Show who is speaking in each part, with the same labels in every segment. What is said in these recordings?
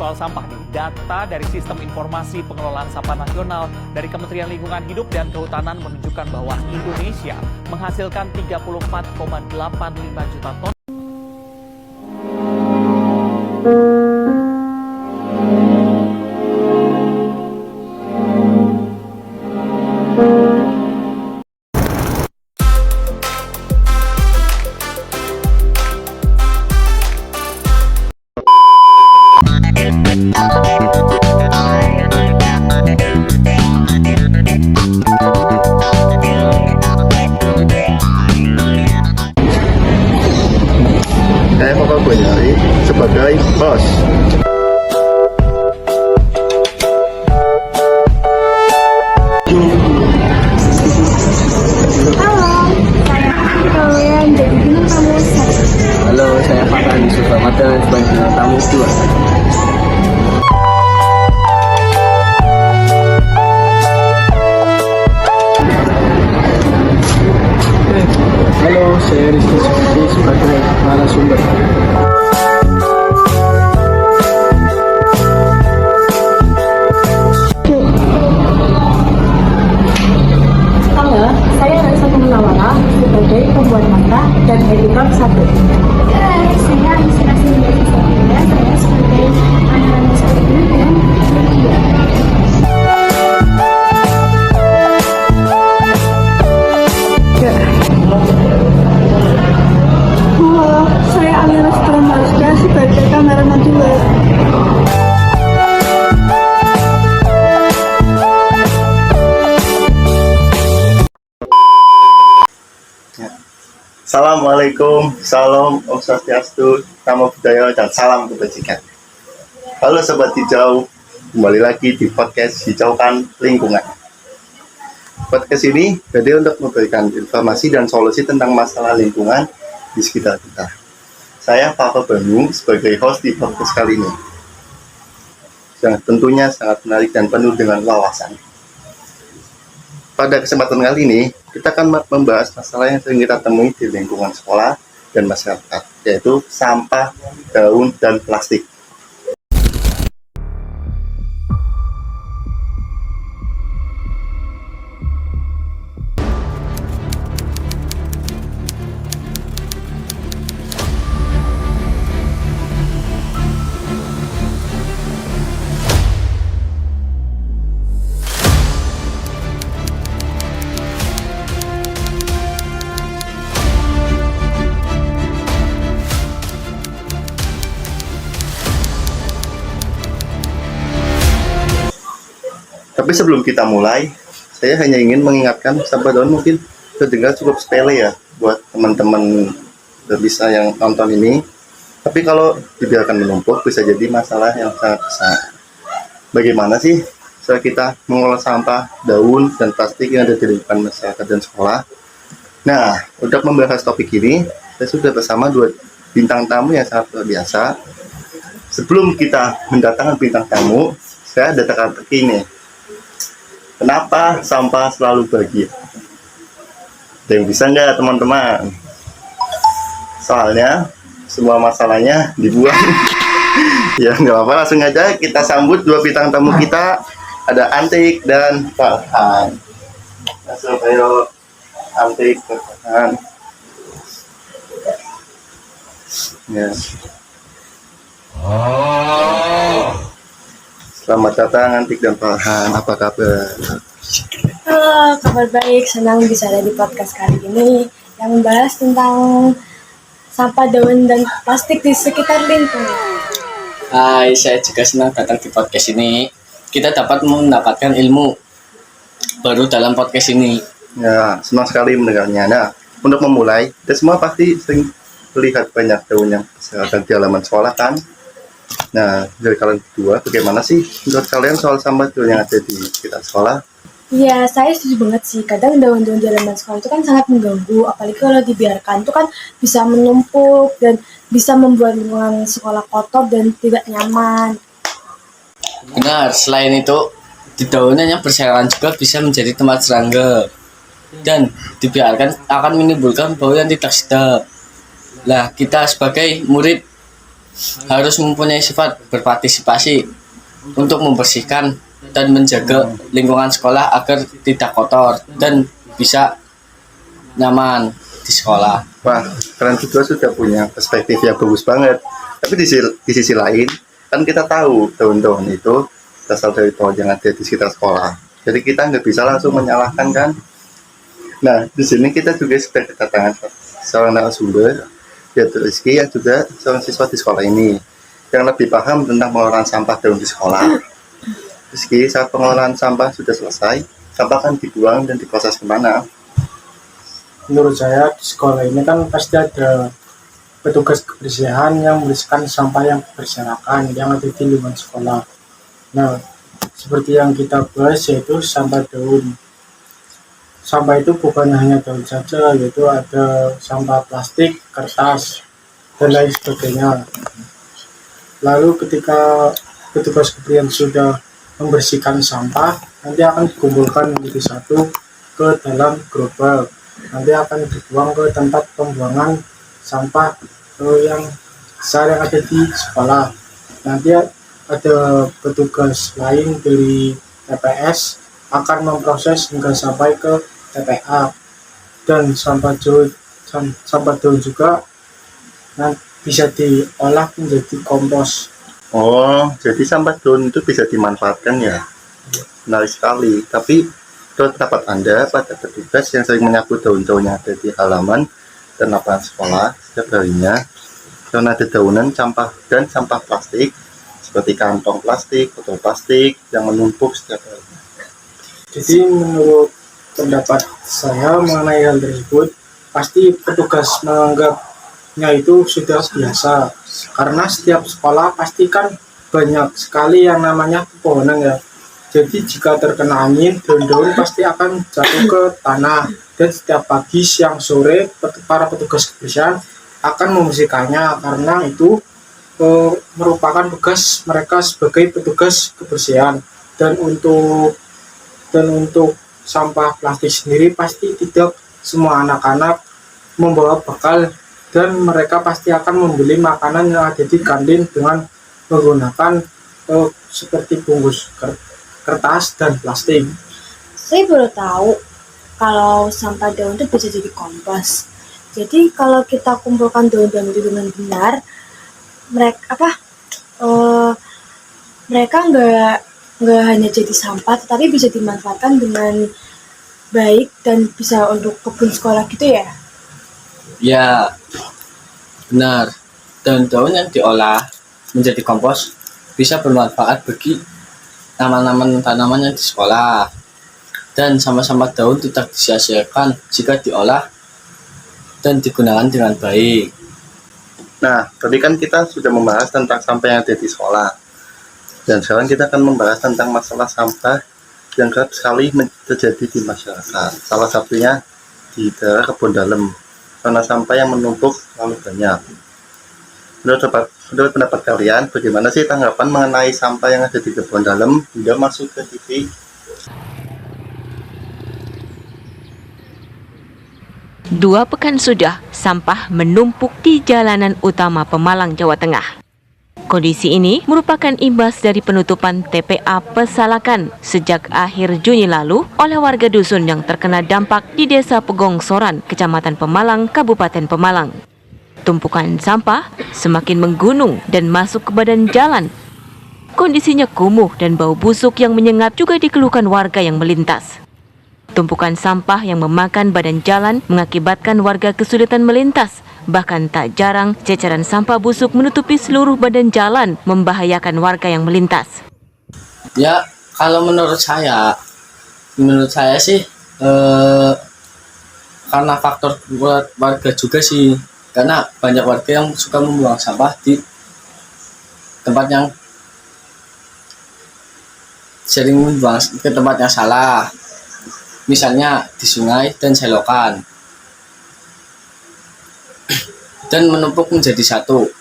Speaker 1: soal sampah nih. Data dari Sistem Informasi Pengelolaan Sampah Nasional dari Kementerian Lingkungan Hidup dan Kehutanan menunjukkan bahwa Indonesia menghasilkan 34,85 juta ton.
Speaker 2: Saya Papa Bonyari sebagai host.
Speaker 3: Kalian jadi bintang tamu satu.
Speaker 4: Halo, saya Farhan Yusuf Ramadan sebagai bintang tamu 2. Halo, saya Rizky Sukti sebagai narasumber.
Speaker 3: Halo, saya Raisa Munawara sebagai pembuat mata dan editor satu. Hai, saya Anissa Sindari Sabila, saya sebagai anak-anak satu dan media. Halo, saya Alira Sutramarska sebagai kameramen 2.
Speaker 2: Assalamualaikum, salam Om Swastiastu, Namo Buddhaya, dan salam kebajikan. Halo Sobat Hijau, kembali lagi di podcast Hijaukan Lingkungan. Podcast ini berarti untuk memberikan informasi dan solusi tentang masalah lingkungan di sekitar kita. Saya Papa Bandung sebagai host di podcast kali ini. Yang tentunya sangat menarik dan penuh dengan wawasan. Pada kesempatan kali ini, kita akan membahas masalah yang sering kita temui di lingkungan sekolah dan masyarakat, yaitu sampah, daun, dan plastik. Tapi sebelum kita mulai, saya hanya ingin mengingatkan sahabat daun mungkin terdengar cukup sepele ya buat teman-teman bisa yang nonton ini. Tapi kalau dibiarkan menumpuk bisa jadi masalah yang sangat besar. Bagaimana sih cara kita mengolah sampah, daun, dan plastik yang ada di lingkungan masyarakat dan sekolah? Nah, untuk membahas topik ini, saya sudah bersama 2 bintang tamu yang sangat luar biasa. Sebelum kita mendatangkan bintang tamu, saya ada teka-teki nih. Kenapa sampah selalu bahagia? Ada yang bisa nggak teman-teman? Soalnya semua masalahnya dibuang. Ya nggak apa-apa, langsung aja kita sambut 2 bintang tamu kita. Ada Antik dan Farhan. Langsung ayo Antik, Farhan. Ya. Selamat datang Antik dan Farhan, apa kabar?
Speaker 3: Halo, kabar baik. Senang bisa ada di podcast kali ini yang membahas tentang sampah daun dan plastik di sekitar lingkungan.
Speaker 4: Hai, saya juga senang datang di podcast ini. Kita dapat mendapatkan ilmu baru dalam podcast ini.
Speaker 2: Ya, senang sekali mendengarnya. Nah, untuk memulai, kita semua pasti sering melihat banyak daun yang berserakan di halaman sekolah kan? Nah, dari kalian berdua, bagaimana sih menurut kalian soal sampah daun yang ada di sekitar sekolah?
Speaker 3: Iya, saya setuju banget sih. Kadang daun-daun di halaman sekolah itu kan sangat mengganggu, apalagi kalau dibiarkan itu kan bisa menumpuk dan bisa membuat lingkungan sekolah kotor dan tidak nyaman.
Speaker 4: Benar, selain itu, di daunnya yang berserakan juga bisa menjadi tempat serangga dan dibiarkan akan menimbulkan bau yang tidak sedap. Lah, kita sebagai murid harus mempunyai sifat berpartisipasi untuk membersihkan dan menjaga lingkungan sekolah agar tidak kotor dan bisa nyaman di sekolah.
Speaker 2: Wah, kalian juga sudah punya perspektif yang bagus banget. Tapi di sisi lain, kan kita tahu daun-daun itu berasal dari pohon yang ada di sekitar sekolah. Jadi kita nggak bisa langsung menyalahkan kan. Nah, di sini kita juga sudah kedatangan seorang narasumber, yaitu Rizky yang juga seorang siswa di sekolah ini, yang lebih paham tentang pengelolaan sampah daun di sekolah. Rizky, saat pengelolaan sampah sudah selesai, sampah kan dibuang dan diproses kemana?
Speaker 5: Menurut saya di sekolah ini kan pasti ada petugas kebersihan yang membersihkan sampah yang berserakan yang ada di lingkungan sekolah. Nah, seperti yang kita bahas yaitu sampah daun. Sampah itu bukan hanya daun saja, yaitu ada sampah plastik, kertas, dan lain sebagainya. Lalu ketika petugas kebersihan sudah membersihkan sampah, nanti akan dikumpulkan menjadi satu ke dalam gerobak. Nanti akan dibuang ke tempat pembuangan sampah yang besar yang ada di sekolah. Nanti ada petugas lain dari TPS akan memproses hingga sampai ke TPA, dan sampah daun juga bisa diolah menjadi kompos.
Speaker 2: Oh, jadi sampah daun itu bisa dimanfaatkan ya? Menarik sekali. Tapi menurut pendapat Anda, pada petugas yang sering menyapu daun-daun yang ada di halaman dan lapangan sekolah setiap harinya, karena ada daunan sampah dan sampah plastik, seperti kantong plastik, botol plastik yang menumpuk setiap harinya.
Speaker 5: Jadi menurut pendapat saya mengenai hal tersebut, pasti petugas menganggapnya itu sudah biasa, karena setiap sekolah pasti kan banyak sekali yang namanya pepohonan ya. Jadi jika terkena angin, daun-daun pasti akan jatuh ke tanah, dan setiap pagi, siang, sore para petugas kebersihan akan membersihkannya, karena itu merupakan tugas mereka sebagai petugas kebersihan. Dan untuk sampah plastik sendiri pasti tidak semua anak-anak membawa bekal, dan mereka pasti akan membeli makanan yang ada di kantin dengan menggunakan seperti bungkus kertas dan plastik.
Speaker 3: Saya baru tahu kalau sampah daun itu bisa jadi kompos. Jadi kalau kita kumpulkan daun-daun itu dengan benar, mereka nggak hanya jadi sampah, tetapi bisa dimanfaatkan dengan baik dan bisa untuk kebun sekolah gitu ya?
Speaker 4: Ya, benar. Daun-daun yang diolah menjadi kompos bisa bermanfaat bagi tanaman yang di sekolah, dan sama-sama daun tidak disia-siakan jika diolah dan digunakan dengan baik.
Speaker 2: Nah, tadi kan kita sudah membahas tentang sampah yang ada di sekolah, dan sekarang kita akan membahas tentang masalah sampah yang kerap sekali terjadi di masyarakat. Salah satunya di daerah kebun dalam, karena sampah yang menumpuk terlalu banyak. Menurut pendapat kalian, bagaimana sih tanggapan mengenai sampah yang ada di kebun dalam hingga masuk ke TV?
Speaker 6: Dua pekan sudah, sampah menumpuk di jalanan utama Pemalang, Jawa Tengah. Kondisi ini merupakan imbas dari penutupan TPA Pesalakan sejak akhir Juni lalu oleh warga dusun yang terkena dampak di Desa Pegongsoran, Kecamatan Pemalang, Kabupaten Pemalang. Tumpukan sampah semakin menggunung dan masuk ke badan jalan. Kondisinya kumuh dan bau busuk yang menyengat juga dikeluhkan warga yang melintas. Tumpukan sampah yang memakan badan jalan mengakibatkan warga kesulitan melintas. Bahkan tak jarang ceceran sampah busuk menutupi seluruh badan jalan, membahayakan warga yang melintas.
Speaker 4: Ya, kalau menurut saya sih karena faktor buat warga juga sih. Karena banyak warga yang suka membuang sampah di tempat yang sering membuang ke tempat yang salah. Misalnya di sungai dan selokan. Dan menumpuk menjadi satu.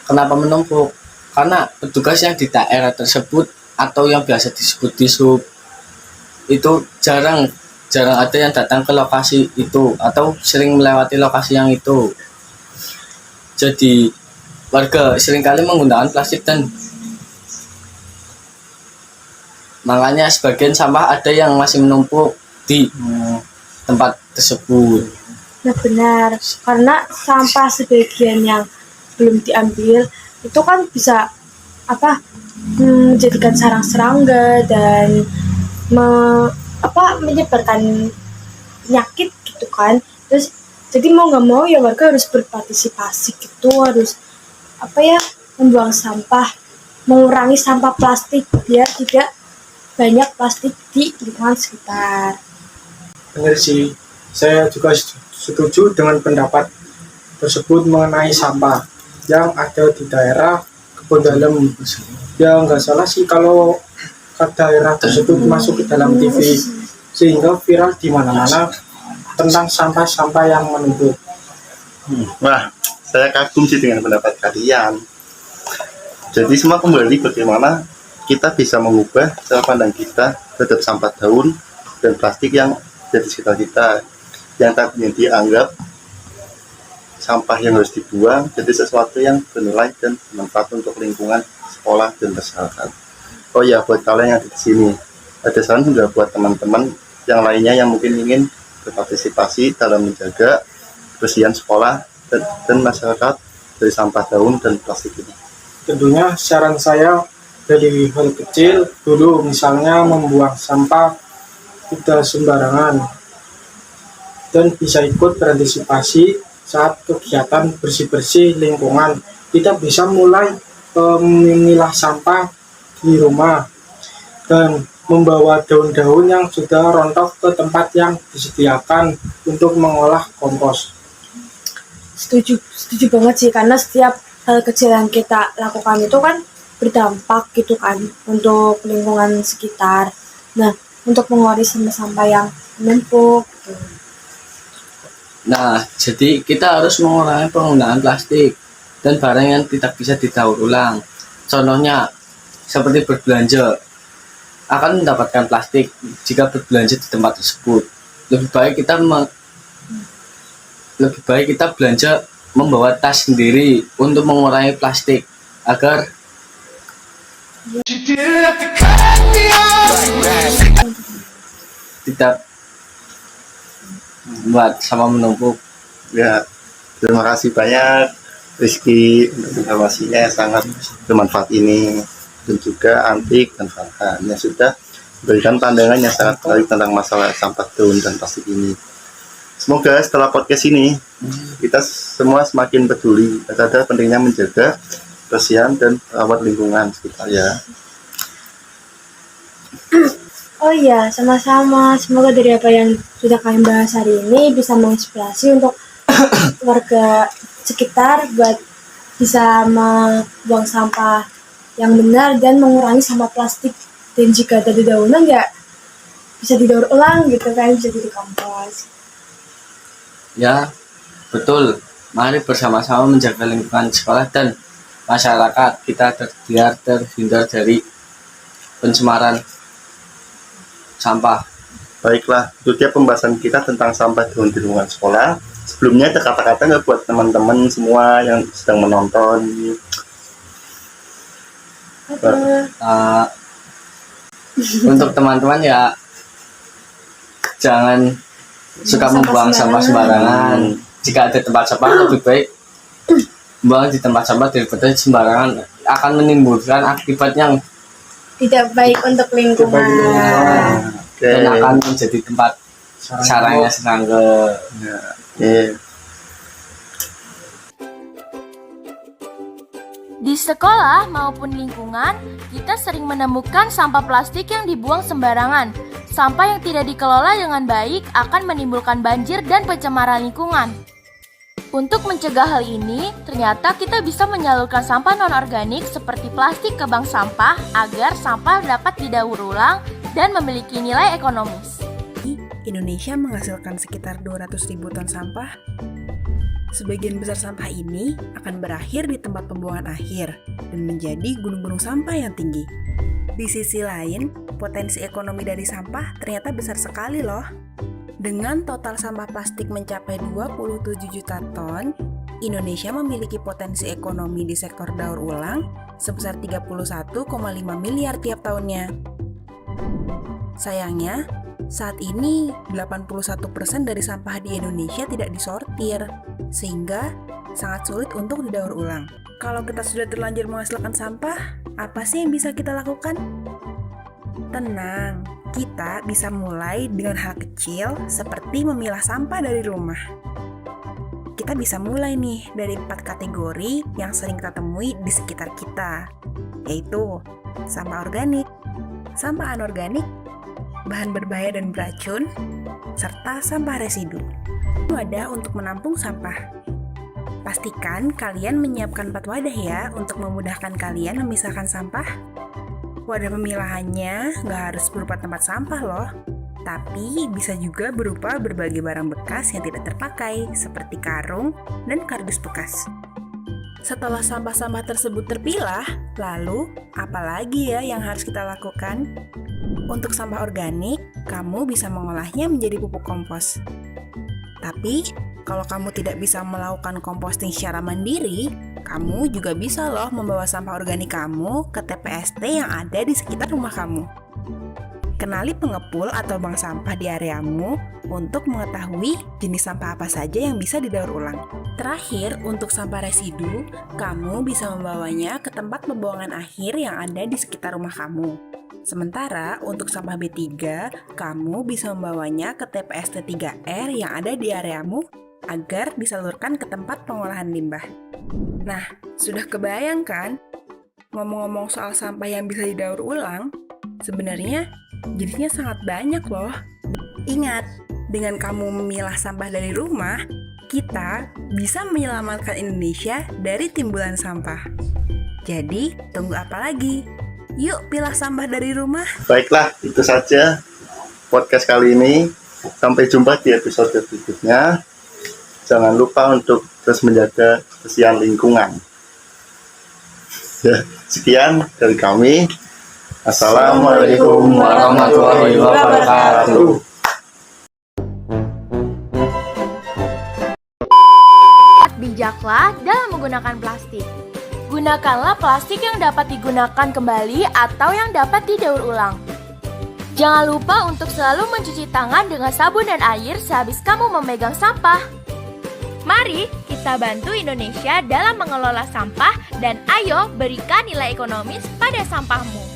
Speaker 4: Kenapa menumpuk? Karena petugas yang di daerah tersebut atau yang biasa disebut disub itu jarang ada yang datang ke lokasi itu atau sering melewati lokasi yang itu. Jadi warga seringkali menggunakan plastik dan makanya sebagian sampah ada yang masih menumpuk di tempat tersebut.
Speaker 3: Nah benar, karena sampah sebagian yang belum diambil itu kan bisa menjadikan sarang serangga dan menyebarkan penyakit gitu kan. Terus jadi mau nggak mau ya warga harus berpartisipasi gitu, harus membuang sampah, mengurangi sampah plastik biar tidak banyak plastik di lingkungan sekitar.
Speaker 5: Benar sih, saya juga setuju dengan pendapat tersebut mengenai sampah yang ada di daerah Kebon Dalem. Ya nggak salah sih kalau ke daerah tersebut masuk ke dalam TV sehingga viral di mana-mana tentang sampah-sampah yang menumpuk.
Speaker 2: Wah, saya kagum sih dengan pendapat kalian. Jadi semua kembali bagaimana kita bisa mengubah cara pandang kita terhadap sampah daun dan plastik yang ada di sekitar kita, yang tadinya dianggap sampah yang harus dibuang jadi sesuatu yang bernilai dan bermanfaat untuk lingkungan, sekolah, dan masyarakat. Oh ya, buat kalian yang ada di sini, ada saran juga buat teman-teman yang lainnya yang mungkin ingin berpartisipasi dalam menjaga kebersihan sekolah dan masyarakat dari sampah daun dan plastik ini.
Speaker 5: Tentunya saran saya dari hal kecil dulu, misalnya membuang sampah tidak sembarangan dan bisa ikut berantisipasi saat kegiatan bersih-bersih lingkungan. Kita bisa mulai memilah sampah di rumah dan membawa daun-daun yang sudah rontok ke tempat yang disediakan untuk mengolah kompos.
Speaker 3: Setuju banget sih, karena setiap hal kecil yang kita lakukan itu kan berdampak gitu kan untuk lingkungan sekitar. Nah, untuk mengurangi sampah yang menumpuk gitu.
Speaker 4: Nah, jadi kita harus mengurangi penggunaan plastik dan barang yang tidak bisa didaur ulang. Contohnya, seperti berbelanja, akan mendapatkan plastik jika berbelanja di tempat tersebut. Lebih baik kita belanja membawa tas sendiri untuk mengurangi plastik agar tidak buat sama menumpuk.
Speaker 2: Ya, terima kasih banyak Rizky untuk informasinya yang sangat bermanfaat ini, dan juga Antik dan Farhan yang sudah memberikan pandangan yang sangat baik tentang masalah sampah daun dan plastik ini. Semoga setelah podcast ini kita semua semakin peduli terhadap pentingnya menjaga kebersihan dan merawat lingkungan sekitar ya.
Speaker 3: Oh iya, sama-sama. Semoga dari apa yang sudah kalian bahas hari ini bisa menginspirasi untuk warga sekitar buat bisa membuang sampah yang benar dan mengurangi sampah plastik. Dan jika ada dedaunan ya bisa didaur ulang gitu kan, bisa jadi kompos.
Speaker 4: Ya, betul. Mari bersama-sama menjaga lingkungan sekolah dan masyarakat kita biar terhindar dari pencemaran sampah.
Speaker 2: Baiklah, itu dia pembahasan kita tentang sampah daun di lingkungan sekolah. Sebelumnya ada kata-kata nggak buat teman-teman semua yang sedang menonton?
Speaker 4: Untuk teman-teman ya, jangan suka membuang sampah sembarangan. Jika ada tempat sampah, lebih baik buang di tempat sampah daripada sembarangan, akan menimbulkan akibat yang
Speaker 3: Tidak baik untuk lingkungan.
Speaker 4: dan akan menjadi tempat sarangnya serangga.
Speaker 2: Ya, oke.
Speaker 7: Di sekolah maupun lingkungan, kita sering menemukan sampah plastik yang dibuang sembarangan. Sampah yang tidak dikelola dengan baik akan menimbulkan banjir dan pencemaran lingkungan. Untuk mencegah hal ini, ternyata kita bisa menyalurkan sampah non-organik seperti plastik ke bank sampah agar sampah dapat didaur ulang dan memiliki nilai ekonomis.
Speaker 8: Indonesia menghasilkan sekitar 200.000 ton sampah. Sebagian besar sampah ini akan berakhir di tempat pembuangan akhir dan menjadi gunung-gunung sampah yang tinggi. Di sisi lain, potensi ekonomi dari sampah ternyata besar sekali loh. Dengan total sampah plastik mencapai 27 juta ton, Indonesia memiliki potensi ekonomi di sektor daur ulang sebesar 31,5 miliar tiap tahunnya. Sayangnya, saat ini 81% dari sampah di Indonesia tidak disortir, sehingga sangat sulit untuk didaur ulang. Kalau kita sudah terlanjur menghasilkan sampah, apa sih yang bisa kita lakukan? Tenang, kita bisa mulai dengan hal kecil seperti memilah sampah dari rumah. Kita bisa mulai nih dari 4 kategori yang sering kita temui di sekitar kita, yaitu sampah organik, sampah anorganik, bahan berbahaya dan beracun, serta sampah residu. Wadah untuk menampung sampah. Pastikan kalian menyiapkan 4 wadah ya untuk memudahkan kalian memisahkan sampah. Wadah pemilahannya nggak harus berupa tempat sampah loh, tapi bisa juga berupa berbagai barang bekas yang tidak terpakai, seperti karung dan kardus bekas. Setelah sampah-sampah tersebut terpilah, lalu apa lagi ya yang harus kita lakukan? Untuk sampah organik, kamu bisa mengolahnya menjadi pupuk kompos. Tapi, kalau kamu tidak bisa melakukan composting secara mandiri, kamu juga bisa loh membawa sampah organik kamu ke TPST yang ada di sekitar rumah kamu. Kenali pengepul atau bank sampah di areamu untuk mengetahui jenis sampah apa saja yang bisa didaur ulang. Terakhir, untuk sampah residu, kamu bisa membawanya ke tempat pembuangan akhir yang ada di sekitar rumah kamu. Sementara untuk sampah B3, kamu bisa membawanya ke TPST 3R yang ada di areamu agar disalurkan ke tempat pengolahan limbah. Nah, sudah kebayang kan? Ngomong-ngomong soal sampah yang bisa didaur ulang, sebenarnya jenisnya sangat banyak loh. Ingat, dengan kamu memilah sampah dari rumah, kita bisa menyelamatkan Indonesia dari timbulan sampah. Jadi, tunggu apa lagi? Yuk pilah sampah dari rumah.
Speaker 2: Baiklah, itu saja podcast kali ini. Sampai jumpa di episode berikutnya. Jangan lupa untuk terus menjaga kebersihan lingkungan. Ya, sekian dari kami. Assalamualaikum warahmatullahi wabarakatuh.
Speaker 7: Bijaklah dalam menggunakan plastik. Gunakanlah plastik yang dapat digunakan kembali atau yang dapat didaur ulang. Jangan lupa untuk selalu mencuci tangan dengan sabun dan air sehabis kamu memegang sampah. Mari kita bantu Indonesia dalam mengelola sampah dan ayo berikan nilai ekonomis pada sampahmu.